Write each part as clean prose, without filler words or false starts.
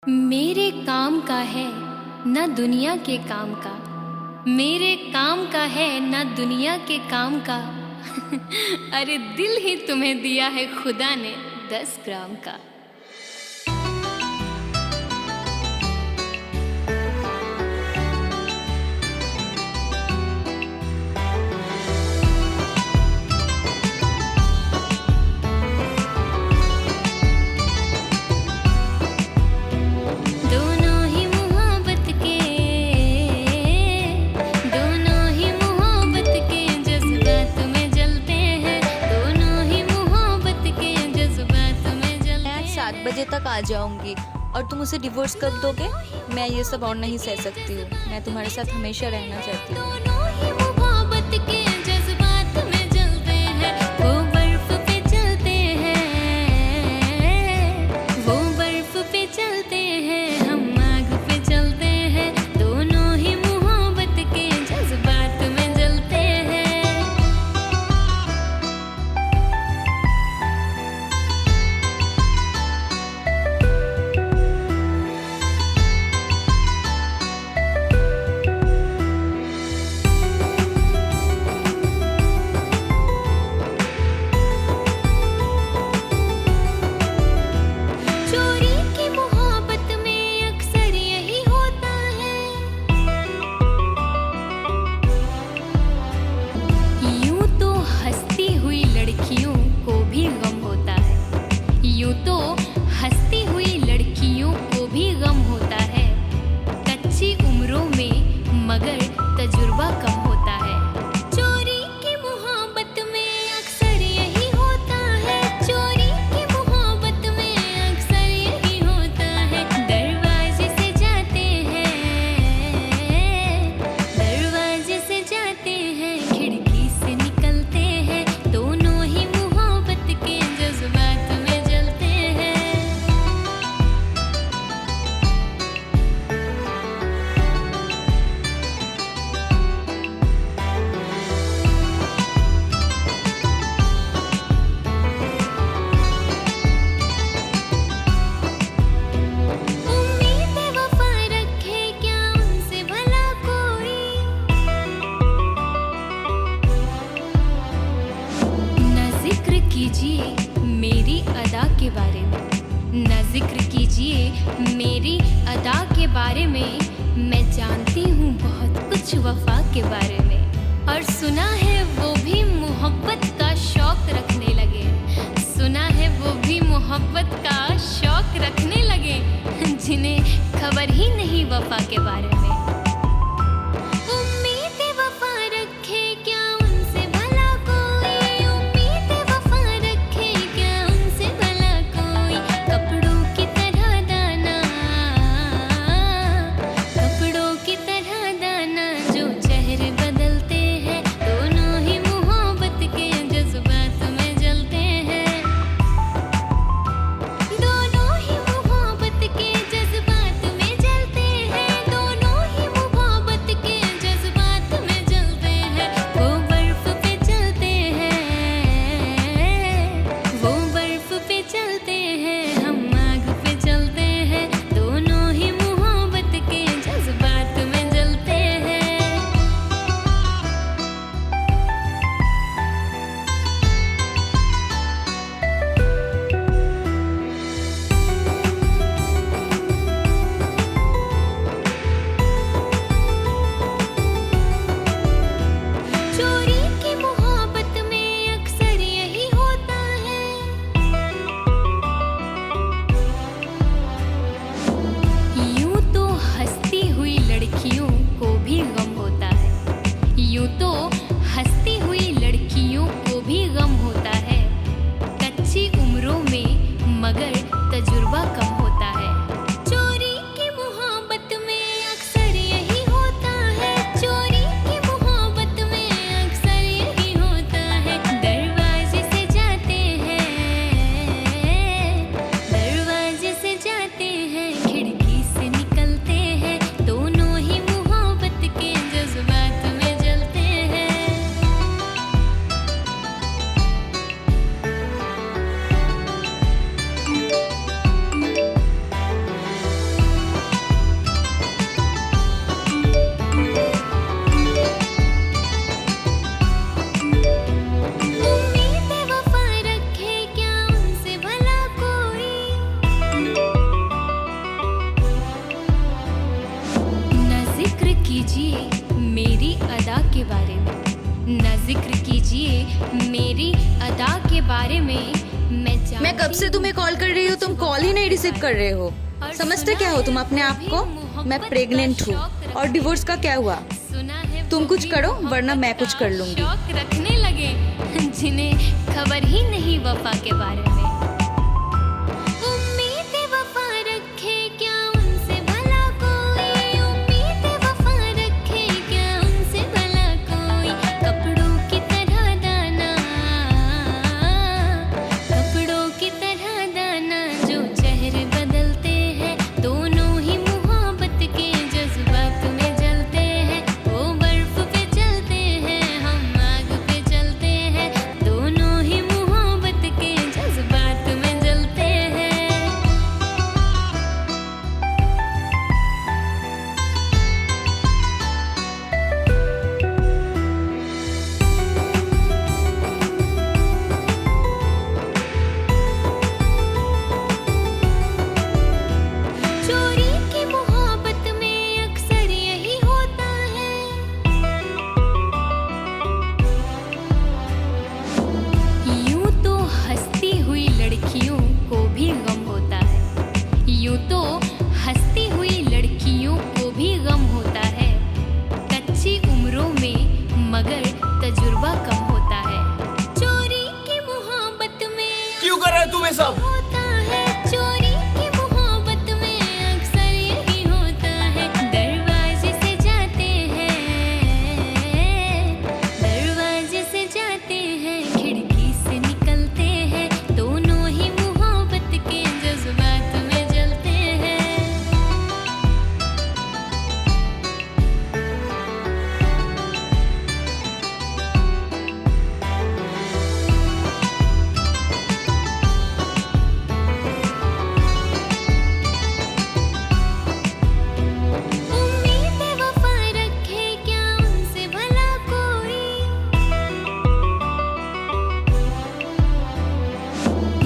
मेरे काम का है न दुनिया के काम का, मेरे काम का है न दुनिया के काम का। अरे दिल ही तुम्हें दिया है खुदा ने 10 ग्राम का। बजे तक आ जाऊंगी और तुम उसे डिवोर्स कर दोगे। मैं ये सब और नहीं सह सकती हूँ। मैं तुम्हारे साथ हमेशा रहना चाहती हूँ। मगर तजुर्बा कम होता है। चोरी की मोहब्बत में अक्सर यही होता है। चोरी की मोहब्बत में अक्सर यही होता है। दरवाजे से जाते हैं, दरवाजे से जाते हैं, खिड़की से निकलते हैं, दोनों ही मोहब्बत के जज्बात में जलते हैं। कीजिए मेरी अदा के बारे में, न जिक्र कीजिए मेरी अदा के बारे में। मैं जानती हूँ बहुत कुछ वफा के बारे में, और सुना है वो भी मोहब्बत का शौक रखने लगे। सुना है वो भी मोहब्बत का शौक रखने लगे, जिन्हें खबर ही नहीं वफा के बारे में। दोनों मेरी अदा के बारे में मैं कब से तुम्हें कॉल कर रही हूँ, तुम कॉल ही नहीं रिसीव कर रहे हो। समझते क्या हो तुम अपने आप को? मैं प्रेग्नेंट हूँ। और डिवोर्स का क्या हुआ? तुम कुछ करो वरना मैं कुछ कर लूंगी। शौक रखने लगे जिन्हें खबर ही नहीं वफा के बारे में। उम्मीद वफा रखे क्या उनसे भला कोई, उम्मीद वफा रखे क्या उनसे भला कोई। कपड़ों की तरह दाना, कपड़ों की तरह दाना जो चेहरे बदलते हैं, दोनों ही मोहब्बत के जज्बात में जलते हैं। वो बर्फ पे चलते हैं, हम आग पे चलते हैं, दोनों ही मोहब्बत के जज्बात में जलते हैं। चोरी की मोहब्बत में अक्सर यही होता है। यूं तो हंसती हुई लड़कियों को भी गम होता है, यूं तो हंसती हुई लड़कियों को भी गम होता है। कच्ची उम्रों में मगर तजुर्बा कम होता है। चोरी की मोहब्बत में क्यों कर रहा है तुम ये सब? होता है, चोरी की मोहब्बत में अक्सर यही होता है। दरवाजे से जाते हैं, दरवाजे से जाते हैं, खिड़की से निकलते हैं, दोनों ही मोहब्बत के जज्बात में जलते हैं। उम्मीद वफा रखे क्या उनसे भला कोई।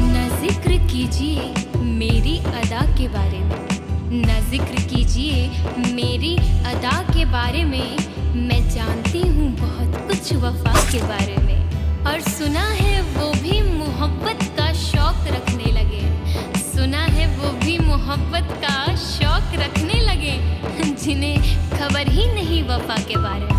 न जिक्र कीजिए मेरी अदा के बारे में, न जिक्र कीजिए मेरी अदा के बारे में। मैं जानती हूँ बहुत कुछ वफा के बारे में। और सुना है वो भी मोहब्बत का शौक रखने लगे, सुना है वो भी मोहब्बत का शौक रखने लगे जिन्हें खबर ही नहीं वफा के बारे में।